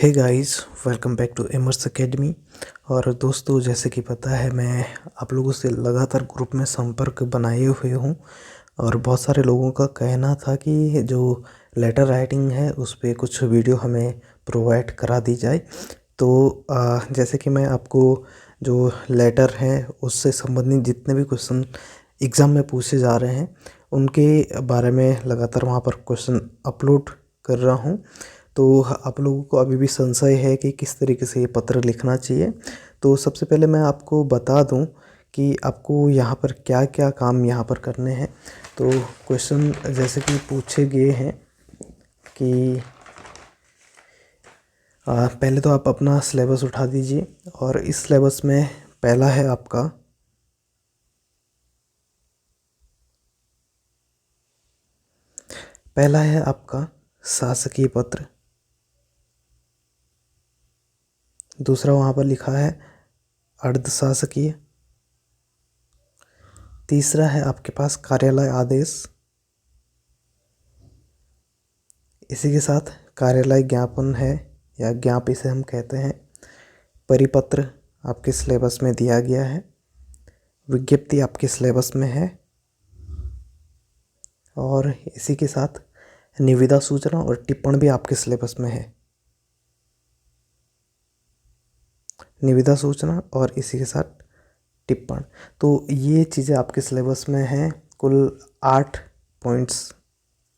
Hey guys, welcome back to Aimers Academy. और दोस्तों, जैसे कि पता है मैं आप लोगों से लगातार ग्रुप में संपर्क बनाए हुए हूँ और बहुत सारे लोगों का कहना था कि जो लेटर राइटिंग है उस पर कुछ वीडियो हमें प्रोवाइड करा दी जाए। तो जैसे कि मैं आपको जो लेटर है उससे संबंधित जितने भी क्वेश्चन एग्ज़ाम में पूछे जा रहे हैं उनके बारे में लगातार वहाँ पर क्वेश्चन अपलोड कर रहा हूँ। तो आप लोगों को अभी भी संशय है कि किस तरीके से ये पत्र लिखना चाहिए। तो सबसे पहले मैं आपको बता दूं कि आपको यहाँ पर क्या क्या काम यहाँ पर करने हैं। तो क्वेश्चन जैसे कि पूछे गए हैं कि पहले तो आप अपना सिलेबस उठा दीजिए और इस सिलेबस में पहला है आपका शासकीय पत्र। दूसरा वहाँ पर लिखा है अर्धशासकीय। तीसरा है आपके पास कार्यालय आदेश। इसी के साथ कार्यालय ज्ञापन है या ज्ञाप इसे हम कहते हैं। परिपत्र आपके सिलेबस में दिया गया है। विज्ञप्ति आपके सिलेबस में है और इसी के साथ निविदा सूचना और टिप्पण भी आपके सिलेबस में है। निविदा सूचना और इसी के साथ टिप्पण, तो ये चीज़ें आपके सिलेबस में हैं। कुल 8 पॉइंट्स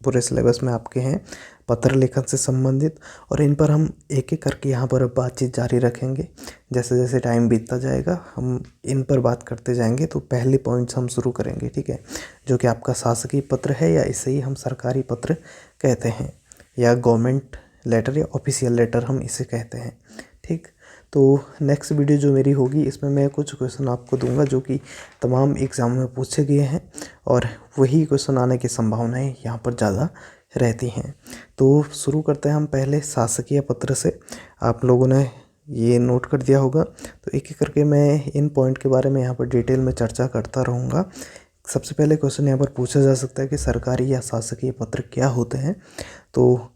पूरे सिलेबस में आपके हैं पत्र लेखन से संबंधित, और इन पर हम एक एक करके यहाँ पर बातचीत जारी रखेंगे। जैसे जैसे टाइम बीतता जाएगा हम इन पर बात करते जाएंगे। तो पहले पॉइंट्स हम शुरू करेंगे, ठीक है, जो कि आपका शासकीय पत्र है या इसे ही हम सरकारी पत्र कहते हैं या गवर्नमेंट लेटर या ऑफिशियल लेटर हम इसे कहते हैं, ठीक। तो नेक्स्ट वीडियो जो मेरी होगी इसमें मैं कुछ क्वेश्चन आपको दूंगा जो कि तमाम एग्ज़ाम में पूछे गए हैं और वही क्वेश्चन आने की संभावनाएं यहाँ पर ज़्यादा रहती हैं। तो शुरू करते हैं हम पहले शासकीय पत्र से। आप लोगों ने ये नोट कर दिया होगा, तो एक एक करके मैं इन पॉइंट के बारे में यहाँ पर डिटेल में चर्चा करता रहूँगा। सबसे पहले क्वेश्चन यहाँ पर पूछा जा सकता है कि सरकारी या शासकीय पत्र क्या होते हैं। तो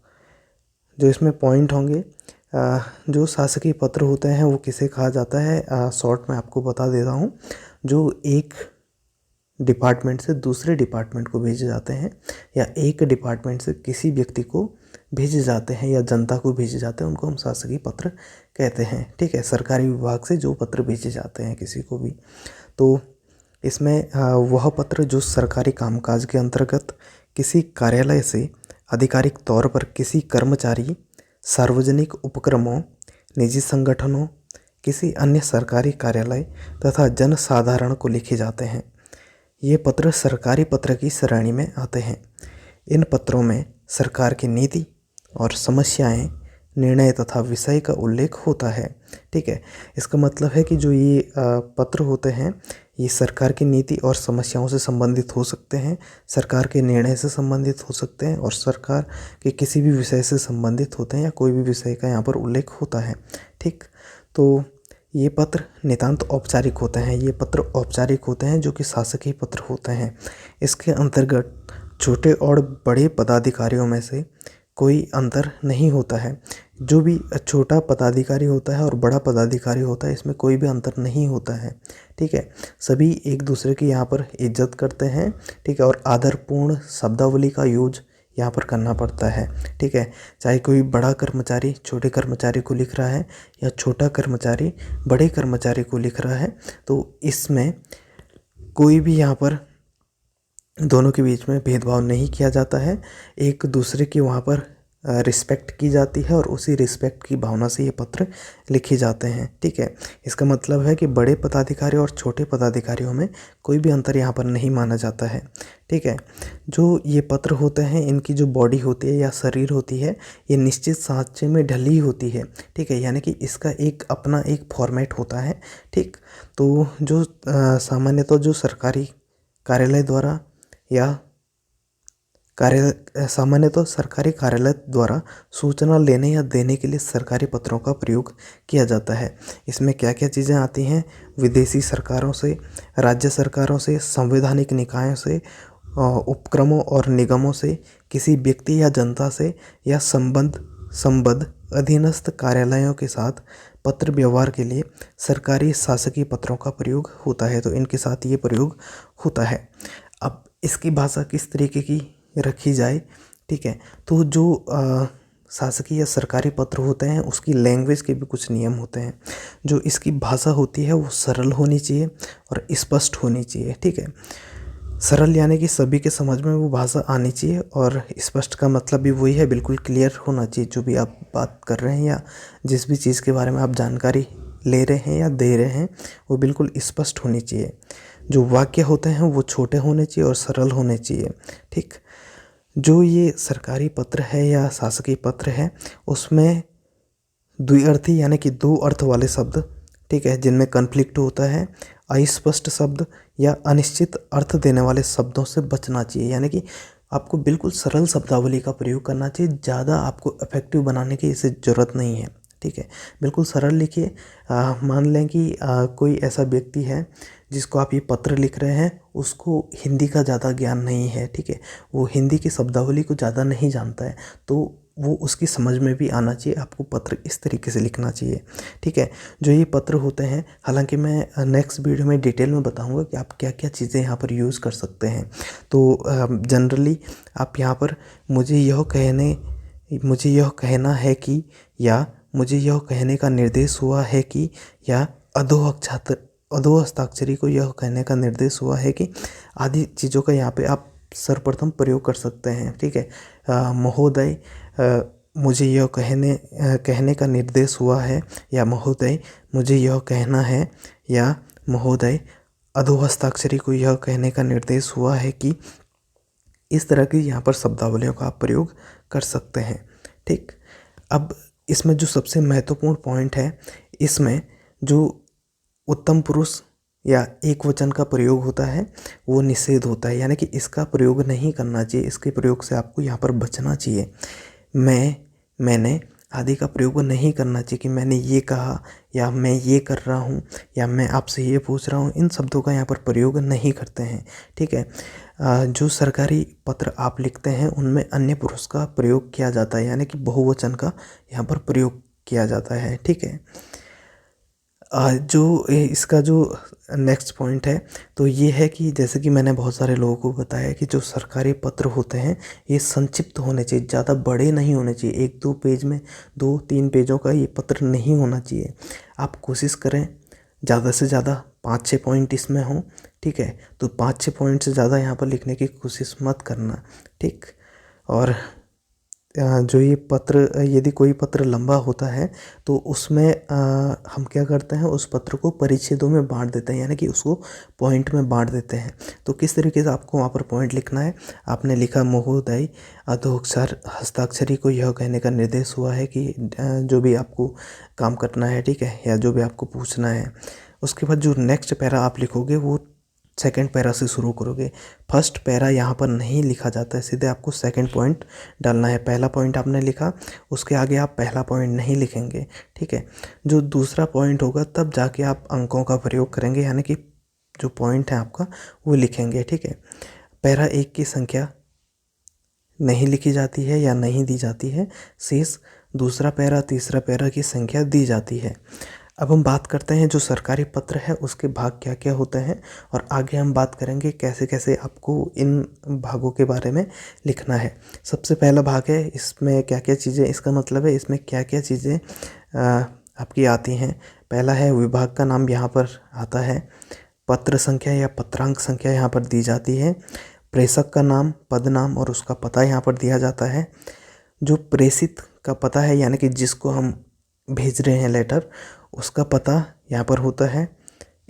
जो इसमें पॉइंट होंगे, जो शासकीय पत्र होते हैं वो किसे कहा जाता है, शॉर्ट में आपको बता देता हूँ। जो एक डिपार्टमेंट से दूसरे डिपार्टमेंट को भेजे जाते हैं या एक डिपार्टमेंट से किसी व्यक्ति को भेजे जाते हैं या जनता को भेजे जाते हैं, उनको हम शासकीय पत्र कहते हैं, ठीक है। सरकारी विभाग से जो पत्र भेजे जाते हैं किसी को भी, तो इसमें वह पत्र जो सरकारी कामकाज के अंतर्गत किसी कार्यालय से आधिकारिक तौर पर किसी कर्मचारी, सार्वजनिक उपक्रमों, निजी संगठनों, किसी अन्य सरकारी कार्यालय तथा जनसाधारण को लिखे जाते हैं। ये पत्र सरकारी पत्र की श्रेणी में आते हैं। इन पत्रों में सरकार की नीति और समस्याएं, निर्णय तथा विषय का उल्लेख होता है, ठीक है। इसका मतलब है कि जो ये पत्र होते हैं ये सरकार की नीति और समस्याओं से संबंधित हो सकते हैं, सरकार के निर्णय से संबंधित हो सकते हैं और सरकार के किसी भी विषय से संबंधित होते हैं या कोई भी विषय का यहाँ पर उल्लेख होता है, ठीक। तो ये पत्र नितांत औपचारिक होते हैं। ये पत्र औपचारिक होते हैं जो कि शासकीय पत्र होते हैं। इसके अंतर्गत छोटे और बड़े पदाधिकारियों में से कोई अंतर नहीं होता है। जो भी छोटा पदाधिकारी होता है और बड़ा पदाधिकारी होता है इसमें कोई भी अंतर नहीं होता है, ठीक है। सभी एक दूसरे की यहाँ पर इज्जत करते हैं, ठीक है, और आदरपूर्ण शब्दावली का यूज यहाँ पर करना पड़ता है, ठीक है। चाहे कोई बड़ा कर्मचारी छोटे कर्मचारी को लिख रहा है या छोटा कर्मचारी बड़े कर्मचारी को लिख रहा है, तो इसमें कोई भी यहाँ पर दोनों के बीच में भेदभाव नहीं किया जाता है। एक दूसरे की वहाँ पर रिस्पेक्ट की जाती है और उसी रिस्पेक्ट की भावना से ये पत्र लिखे जाते हैं, ठीक है। इसका मतलब है कि बड़े पदाधिकारी और छोटे पदाधिकारियों में कोई भी अंतर यहाँ पर नहीं माना जाता है, ठीक है। जो ये पत्र होते हैं इनकी जो बॉडी होती है या शरीर होती है ये निश्चित सांचे में ढली होती है, ठीक है, यानी कि इसका एक अपना एक फॉर्मेट होता है, ठीक। तो जो सामान्यतः जो सरकारी कार्यालय द्वारा या सामान्यतः सरकारी कार्यालय द्वारा सूचना लेने या देने के लिए सरकारी पत्रों का प्रयोग किया जाता है। इसमें क्या क्या चीज़ें आती हैं, विदेशी सरकारों से, राज्य सरकारों से, संवैधानिक निकायों से, उपक्रमों और निगमों से, किसी व्यक्ति या जनता से या संबद्ध अधीनस्थ कार्यालयों के साथ पत्र व्यवहार के लिए सरकारी शासकीय पत्रों का प्रयोग होता है। तो इनके साथ ये प्रयोग होता है। अब इसकी भाषा किस तरीके की रखी जाए, ठीक है, तो जो शासकीय या सरकारी पत्र होते हैं उसकी लैंग्वेज के भी कुछ नियम होते हैं। जो इसकी भाषा होती है वो सरल होनी चाहिए और स्पष्ट होनी चाहिए, ठीक है। सरल यानी कि सभी के समझ में वो भाषा आनी चाहिए, और स्पष्ट का मतलब भी वही है, बिल्कुल क्लियर होना चाहिए। जो भी आप बात कर रहे हैं या जिस भी चीज़ के बारे में आप जानकारी ले रहे हैं या दे रहे हैं वो बिल्कुल स्पष्ट होनी चाहिए। जो वाक्य होते हैं वो छोटे होने चाहिए और सरल होने चाहिए, ठीक। जो ये सरकारी पत्र है या शासकीय पत्र है उसमें द्विअर्थी यानी कि दो अर्थ वाले शब्द, ठीक है, जिनमें कन्फ्लिक्ट होता है, अस्पष्ट शब्द या अनिश्चित अर्थ देने वाले शब्दों से बचना चाहिए। यानी कि आपको बिल्कुल सरल शब्दावली का प्रयोग करना चाहिए, ज़्यादा आपको इफेक्टिव बनाने की इसे ज़रूरत नहीं है, ठीक है। बिल्कुल सरल लिखिए। मान लें कि कोई ऐसा व्यक्ति है जिसको आप ये पत्र लिख रहे हैं, उसको हिंदी का ज़्यादा ज्ञान नहीं है, ठीक है, वो हिंदी की शब्दावली को ज़्यादा नहीं जानता है, तो वो उसकी समझ में भी आना चाहिए। आपको पत्र इस तरीके से लिखना चाहिए, ठीक है। जो ये पत्र होते हैं, हालांकि मैं नेक्स्ट वीडियो में डिटेल में बताऊंगा कि आप क्या क्या चीज़ें यहाँ पर यूज़ कर सकते हैं। तो जनरली आप यहाँ पर मुझे यह कहना है कि, या मुझे यह कहने का निर्देश हुआ है कि, या अधो हस्ताक्षरी को यह कहने का निर्देश हुआ है कि, आदि चीज़ों का यहाँ पे आप सर्वप्रथम प्रयोग कर सकते हैं, ठीक है। महोदय, मुझे यह कहने का निर्देश हुआ है, या महोदय मुझे यह कहना है, या महोदय अधो हस्ताक्षरी को यह कहने का निर्देश हुआ है कि। इस तरह की यहाँ पर शब्दावलियों का आप प्रयोग कर सकते हैं, ठीक। अब इसमें जो सबसे महत्वपूर्ण पॉइंट है, इसमें जो उत्तम पुरुष या एक वचन का प्रयोग होता है वो निषेध होता है, यानी कि इसका प्रयोग नहीं करना चाहिए। इसके प्रयोग से आपको यहाँ पर बचना चाहिए। मैंने आदि का प्रयोग नहीं करना चाहिए कि मैंने ये कहा, या मैं ये कर रहा हूँ, या मैं आपसे ये पूछ रहा हूँ। इन शब्दों का यहाँ पर प्रयोग नहीं करते हैं, ठीक है। जो सरकारी पत्र आप लिखते हैं उनमें अन्य पुरुष का प्रयोग किया जाता है, यानी कि बहुवचन का यहाँ पर प्रयोग किया जाता है, ठीक है। जो इसका जो नेक्स्ट पॉइंट है तो ये है कि जैसे कि मैंने बहुत सारे लोगों को बताया कि जो सरकारी पत्र होते हैं ये संक्षिप्त होने चाहिए, ज़्यादा बड़े नहीं होने चाहिए। 1-2 पेज में, 2-3 पेजों का ये पत्र नहीं होना चाहिए। आप कोशिश करें ज़्यादा से ज़्यादा 5-6 पॉइंट इसमें हों, ठीक है। तो 5-6 पॉइंट से ज़्यादा यहाँ पर लिखने की कोशिश मत करना, ठीक। और जो ये पत्र, यदि कोई पत्र लंबा होता है तो उसमें हम क्या करते हैं, उस पत्र को परिच्छेदों में बांट देते हैं, यानी कि उसको पॉइंट में बांट देते हैं। तो किस तरीके से आपको वहाँ पर पॉइंट लिखना है, आपने लिखा महोदय अधो हस्ताक्षरी को यह कहने का निर्देश हुआ है कि, जो भी आपको काम करना है, ठीक है, या जो भी आपको पूछना है। उसके बाद जो नेक्स्ट पैरा आप लिखोगे वो सेकंड पैरा से शुरू करोगे। फर्स्ट पैरा यहाँ पर नहीं लिखा जाता है, सीधे आपको सेकंड पॉइंट डालना है। पहला पॉइंट आपने लिखा, उसके आगे आप पहला पॉइंट नहीं लिखेंगे, ठीक है। जो दूसरा पॉइंट होगा तब जाके आप अंकों का प्रयोग करेंगे, यानी कि जो पॉइंट है आपका वो लिखेंगे, ठीक है। पैरा 1 की संख्या नहीं लिखी जाती है या नहीं दी जाती है, शेष दूसरा पैरा, तीसरा पैरा की संख्या दी जाती है। अब हम बात करते हैं जो सरकारी पत्र है उसके भाग क्या क्या होते हैं, और आगे हम बात करेंगे कैसे कैसे आपको इन भागों के बारे में लिखना है। सबसे पहला भाग है, इसमें क्या क्या चीज़ें, इसका मतलब है इसमें क्या क्या चीज़ें आपकी आती हैं। पहला है विभाग का नाम यहाँ पर आता है, पत्र संख्या या पत्रांक संख्या यहाँ पर दी जाती है, प्रेषक का नाम, पद नाम और उसका पता यहाँ पर दिया जाता है। जो प्रेषित का पता है, यानी कि जिसको हम भेज रहे हैं लेटर, उसका पता यहाँ पर होता है।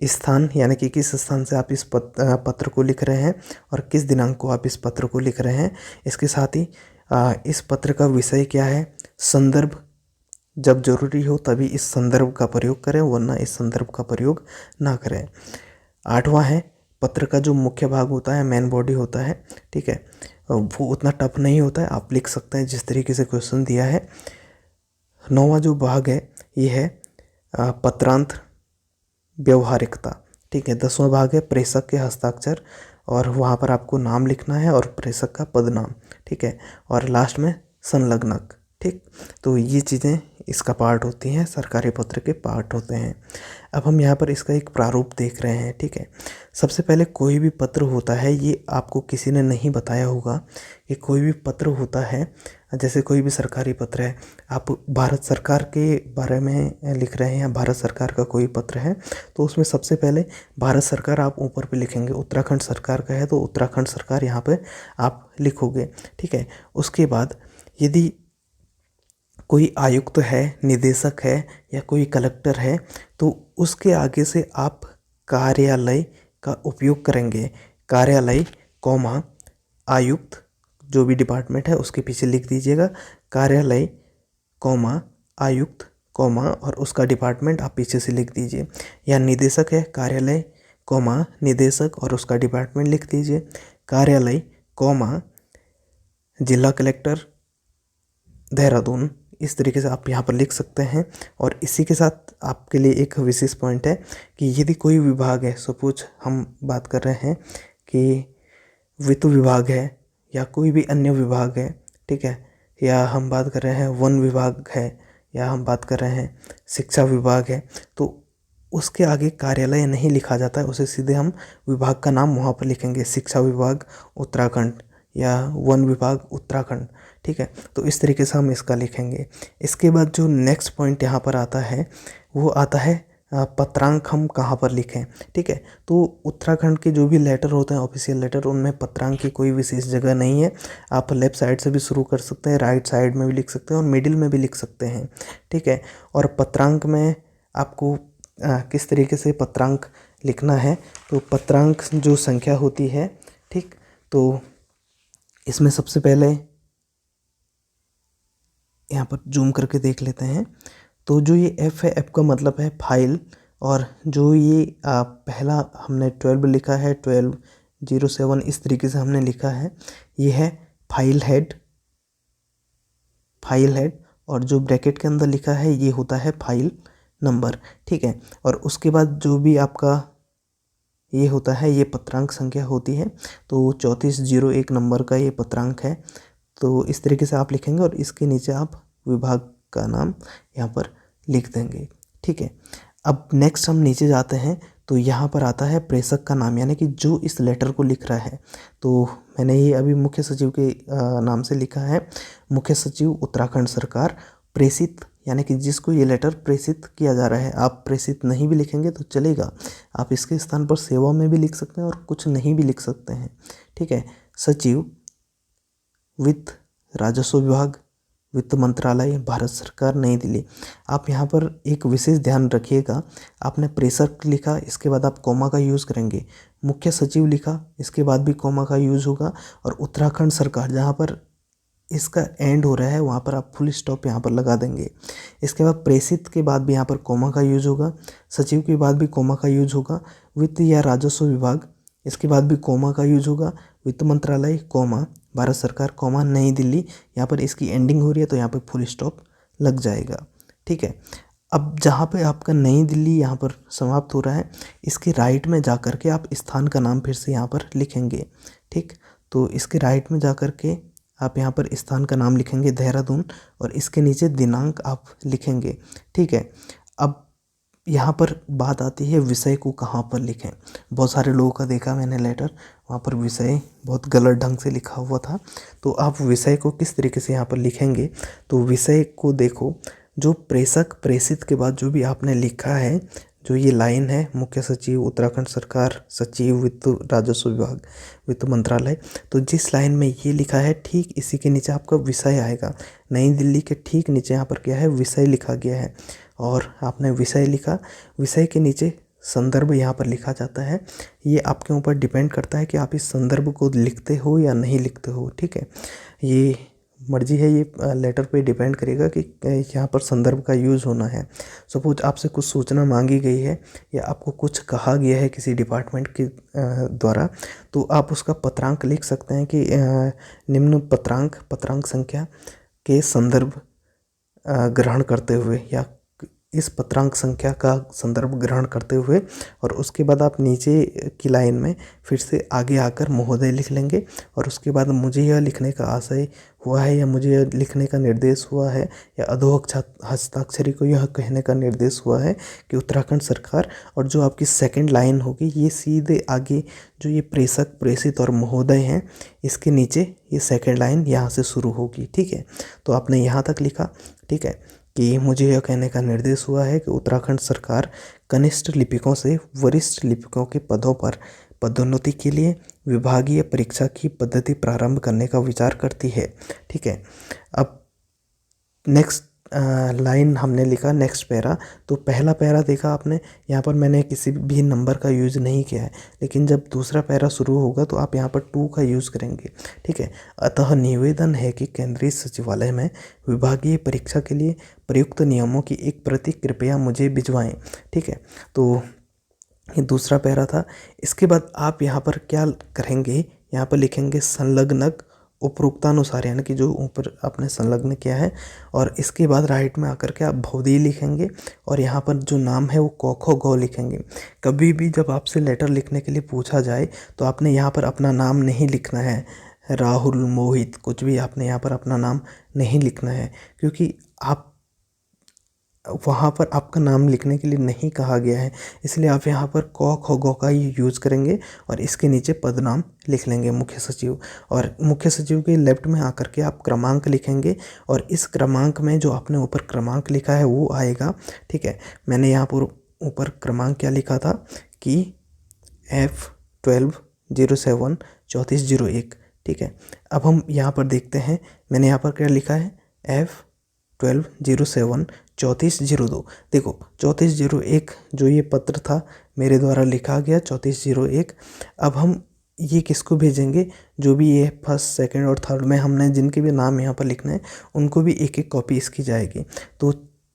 स्थान, यानी कि किस स्थान से आप इस पत्र को लिख रहे हैं और किस दिनांक को आप इस पत्र को लिख रहे हैं। इसके साथ ही इस पत्र का विषय क्या है। संदर्भ, जब जरूरी हो तभी इस संदर्भ का प्रयोग करें, वरना इस संदर्भ का प्रयोग ना करें। 8वां है, पत्र का जो मुख्य भाग होता है, मेन बॉडी होता है, ठीक है, वो उतना टफ नहीं होता है, आप लिख सकते हैं जिस तरीके से क्वेश्चन दिया है। 9वां जो भाग है ये है पत्रांत व्यवहारिकता, ठीक है। 10वां भाग है प्रेषक के हस्ताक्षर, और वहाँ पर आपको नाम लिखना है और प्रेषक का पद नाम, ठीक है। और लास्ट में संलग्नक, ठीक। तो ये चीज़ें इसका पार्ट होती हैं, सरकारी पत्र के पार्ट होते हैं। अब हम यहाँ पर इसका एक प्रारूप देख रहे हैं, ठीक है। सबसे पहले कोई भी पत्र होता है, ये आपको किसी ने नहीं बताया होगा कि कोई भी पत्र होता है, जैसे कोई भी सरकारी पत्र है, आप भारत सरकार के बारे में लिख रहे हैं या भारत सरकार का कोई पत्र है, तो उसमें सबसे पहले भारत सरकार आप ऊपर पे लिखेंगे। उत्तराखंड सरकार का है तो उत्तराखंड सरकार यहाँ पे आप लिखोगे, ठीक है। उसके बाद यदि कोई आयुक्त है, निदेशक है या कोई कलेक्टर है, तो उसके आगे से आप कार्यालय का उपयोग करेंगे। कार्यालय कॉमा आयुक्त, जो भी डिपार्टमेंट है उसके पीछे लिख दीजिएगा कार्यालय कॉमा आयुक्त कॉमा और उसका डिपार्टमेंट आप पीछे से लिख दीजिए। या निदेशक है, कार्यालय कॉमा निदेशक और उसका डिपार्टमेंट लिख दीजिए। कार्यालय कॉमा जिला कलेक्टर देहरादून, इस तरीके से आप यहाँ पर लिख सकते हैं। और इसी के साथ आपके लिए एक विशेष पॉइंट है कि यदि कोई विभाग है, सपोज हम बात कर रहे हैं कि वित्त विभाग है या कोई भी अन्य विभाग है, ठीक है, या हम बात कर रहे हैं वन विभाग है, या हम बात कर रहे हैं शिक्षा विभाग है, तो उसके आगे कार्यालय नहीं लिखा जाता है, उसे सीधे हम विभाग का नाम वहाँ पर लिखेंगे, शिक्षा विभाग उत्तराखंड या वन विभाग उत्तराखंड, ठीक है। तो इस तरीके से हम इसका लिखेंगे। इसके बाद जो नेक्स्ट पॉइंट यहाँ पर आता है वो आता है पत्रांक हम कहाँ पर लिखें, ठीक है। तो उत्तराखंड के जो भी लेटर होते हैं ऑफिशियल लेटर, उनमें पत्रांक की कोई विशेष जगह नहीं है। आप लेफ़्ट साइड से भी शुरू कर सकते हैं, राइट साइड में भी लिख सकते हैं और मिडिल में भी लिख सकते हैं, ठीक है। और पत्रांक में आपको किस तरीके से पत्रांक लिखना है, तो पत्रांक जो संख्या होती है, ठीक, तो इसमें सबसे पहले यहाँ पर जूम करके देख लेते हैं। तो जो ये एफ़ है, एफ़ का मतलब है फाइल, और जो ये पहला हमने 12 लिखा है, 1207 इस तरीके से हमने लिखा है, ये है फाइल हेड। फाइल हेड और जो ब्रैकेट के अंदर लिखा है ये होता है फाइल नंबर, ठीक है। और उसके बाद जो भी आपका ये होता है ये पत्रांक संख्या होती है, तो 3401 नंबर का ये पत्रांक है। तो इस तरीके से आप लिखेंगे और इसके नीचे आप विभाग का नाम यहाँ पर लिख देंगे, ठीक है। अब नेक्स्ट हम नीचे जाते हैं तो यहाँ पर आता है प्रेषक का नाम, यानी कि जो इस लेटर को लिख रहा है। तो मैंने ये अभी मुख्य सचिव के नाम से लिखा है, मुख्य सचिव उत्तराखंड सरकार, प्रेषित, यानी कि जिसको ये लेटर प्रेषित किया जा रहा है। आप प्रेषित नहीं भी लिखेंगे तो चलेगा, आप इसके स्थान पर सेवा में भी लिख सकते हैं और कुछ नहीं भी लिख सकते हैं, ठीक है। सचिव, वित्त, राजस्व विभाग, वित्त मंत्रालय, भारत सरकार, नई दिल्ली। आप यहाँ पर एक विशेष ध्यान रखिएगा, आपने प्रेषक लिखा, इसके बाद आप कॉमा का यूज़ करेंगे। मुख्य सचिव लिखा, इसके बाद भी कॉमा का यूज़ होगा। और उत्तराखंड सरकार, जहाँ पर इसका एंड हो रहा है वहाँ पर आप फुल स्टॉप यहाँ पर लगा देंगे। इसके बाद प्रेषित के बाद भी यहाँ पर कॉमा का यूज़ होगा, सचिव के बाद भी कॉमा का यूज़ होगा। वित्त या राजस्व विभाग, इसके बाद भी कॉमा का यूज़ होगा। वित्त मंत्रालय कॉमा, भारत सरकार कॉमा, नई दिल्ली, यहाँ पर इसकी एंडिंग हो रही है तो यहाँ पर फुल स्टॉप लग जाएगा, ठीक है। अब जहाँ पे आपका नई दिल्ली यहाँ पर समाप्त हो रहा है, इसके राइट में जा कर के आप स्थान का नाम फिर से यहाँ पर लिखेंगे, ठीक। तो इसके राइट में जा कर के आप यहाँ पर स्थान का नाम लिखेंगे देहरादून, और इसके नीचे दिनांक आप लिखेंगे, ठीक है। अब यहाँ पर बात आती है विषय को कहाँ पर लिखें। बहुत सारे लोगों का देखा मैंने लेटर, वहाँ पर विषय बहुत गलत ढंग से लिखा हुआ था। तो आप विषय को किस तरीके से यहाँ पर लिखेंगे, तो विषय को देखो, जो प्रेषक, प्रेषित के बाद जो भी आपने लिखा है, जो ये लाइन है, मुख्य सचिव उत्तराखंड सरकार, सचिव वित्त राजस्व विभाग, वित्त मंत्रालय, तो जिस लाइन में ये लिखा है ठीक इसी के नीचे आपका विषय आएगा। नई दिल्ली के ठीक नीचे यहाँ पर क्या है, विषय लिखा गया है, और आपने विषय लिखा, विषय के नीचे संदर्भ यहाँ पर लिखा जाता है। ये आपके ऊपर डिपेंड करता है कि आप इस संदर्भ को लिखते हो या नहीं लिखते हो, ठीक है। ये मर्जी है, ये लेटर पे डिपेंड करेगा कि यहाँ पर संदर्भ का यूज़ होना है। सपोज आपसे कुछ सूचना मांगी गई है या आपको कुछ कहा गया है किसी डिपार्टमेंट के द्वारा, तो आप उसका पत्रांक लिख सकते हैं कि निम्न पत्रांक संख्या के संदर्भ ग्रहण करते हुए, या इस पत्रांक संख्या का संदर्भ ग्रहण करते हुए और उसके बाद आप नीचे की लाइन में फिर से आगे आकर महोदय लिख लेंगे। और उसके बाद मुझे यह लिखने का आशय हुआ है या मुझे यह लिखने का निर्देश हुआ है या अधोक हस्ताक्षरी को यह कहने का निर्देश हुआ है कि उत्तराखंड सरकार, और जो आपकी सेकंड लाइन होगी ये सीधे आगे जो ये प्रेषक, प्रेषित और महोदय हैं इसके नीचे ये सेकंड लाइन यहाँ से शुरू होगी। ठीक है, तो आपने यहाँ तक लिखा। ठीक है, कि मुझे यह कहने का निर्देश हुआ है कि उत्तराखंड सरकार कनिष्ठ लिपिकों से वरिष्ठ लिपिकों के पदों पर पदोन्नति के लिए विभागीय परीक्षा की पद्धति प्रारंभ करने का विचार करती है। ठीक है, अब नेक्स्ट लाइन हमने लिखा, नेक्स्ट पैरा। तो पहला पैरा देखा आपने, यहाँ पर मैंने किसी भी नंबर का यूज़ नहीं किया है, लेकिन जब दूसरा पैरा शुरू होगा तो आप यहाँ पर 2 का यूज़ करेंगे। ठीक है, अतः निवेदन है कि केंद्रीय सचिवालय में विभागीय परीक्षा के लिए प्रयुक्त नियमों की एक प्रति कृपया मुझे भिजवाएं। ठीक है, तो ये दूसरा पैरा था। इसके बाद आप यहाँ पर क्या करेंगे, यहाँ पर लिखेंगे संलग्नक उपरोक्तानुसार, यानी कि जो ऊपर आपने संलग्न किया है, और इसके बाद राइट में आकर के आप भौदी लिखेंगे और यहाँ पर जो नाम है वो क ख ग लिखेंगे। कभी भी जब आपसे लेटर लिखने के लिए पूछा जाए तो आपने यहाँ पर अपना नाम नहीं लिखना है, राहुल, मोहित, कुछ भी आपने यहाँ पर अपना नाम नहीं लिखना है, क्योंकि आप वहाँ पर आपका नाम लिखने के लिए नहीं कहा गया है, इसलिए आप यहाँ पर क ख ग का ही यूज़ करेंगे और इसके नीचे पदनाम लिख लेंगे मुख्य सचिव। और मुख्य सचिव के लेफ्ट में आकर के आप क्रमांक लिखेंगे और इस क्रमांक में जो आपने ऊपर क्रमांक लिखा है वो आएगा। ठीक है, मैंने यहाँ पर ऊपर क्रमांक क्या लिखा था कि F1207 3401। ठीक है, अब हम यहाँ पर देखते हैं, मैंने यहाँ पर क्या लिखा है, F1207 3402। देखो 3401 जो ये पत्र था मेरे द्वारा लिखा गया 3401। अब हम ये किसको भेजेंगे, जो भी ये फर्स्ट, सेकंड और थर्ड में हमने जिनके भी नाम यहाँ पर लिखने हैं उनको भी एक एक कॉपी इसकी जाएगी। तो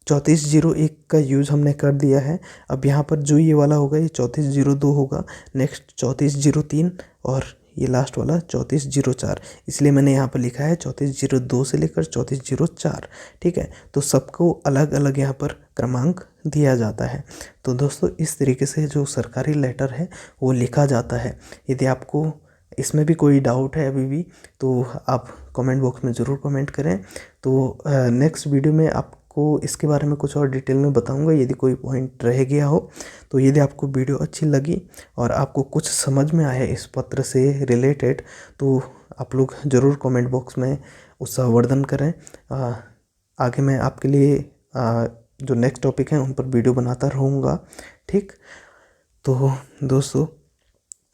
3401 का यूज़ हमने कर दिया है। अब यहाँ पर जो ये वाला होगा ये 3402 होगा, नेक्स्ट 3403 और ये लास्ट वाला 3404, इसलिए मैंने यहाँ पर लिखा है 3402 से लेकर 3404। ठीक है, तो सबको अलग अलग यहाँ पर क्रमांक दिया जाता है। तो दोस्तों इस तरीके से जो सरकारी लेटर है वो लिखा जाता है। यदि आपको इसमें भी कोई डाउट है अभी भी तो आप कमेंट बॉक्स में ज़रूर कमेंट करें। तो नेक्स्ट वीडियो में आपको इसके बारे में कुछ और डिटेल में बताऊंगा यदि कोई पॉइंट रह गया हो। तो यदि आपको वीडियो अच्छी लगी और आपको कुछ समझ में आया इस पत्र से रिलेटेड तो आप लोग ज़रूर कमेंट बॉक्स में उसका वर्णन करें। आगे मैं आपके लिए जो नेक्स्ट टॉपिक हैं उन पर वीडियो बनाता रहूँगा। ठीक, तो दोस्तों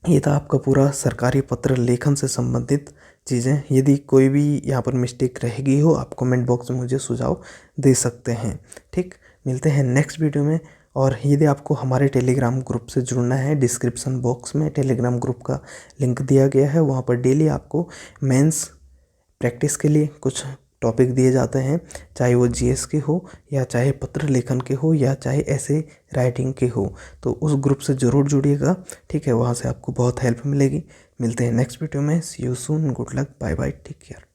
ये था आपका पूरा सरकारी पत्र लेखन से संबंधित चीज़ें। यदि कोई भी यहाँ पर मिस्टेक रह गई हो आप कमेंट बॉक्स में मुझे सुझाव दे सकते हैं। ठीक, मिलते हैं नेक्स्ट वीडियो में। और यदि आपको हमारे टेलीग्राम ग्रुप से जुड़ना है, डिस्क्रिप्शन बॉक्स में टेलीग्राम ग्रुप का लिंक दिया गया है, वहाँ पर डेली आपको मेंस प्रैक्टिस के लिए कुछ टॉपिक दिए जाते हैं, चाहे वो जीएस के हो या चाहे पत्र लेखन के हो या चाहे ऐसे राइटिंग के हो। तो उस ग्रुप से ज़रूर जुड़िएगा। ठीक है, वहाँ से आपको बहुत हेल्प मिलेगी। मिलते हैं नेक्स्ट वीडियो में। See you soon, good luck, bye bye, take care.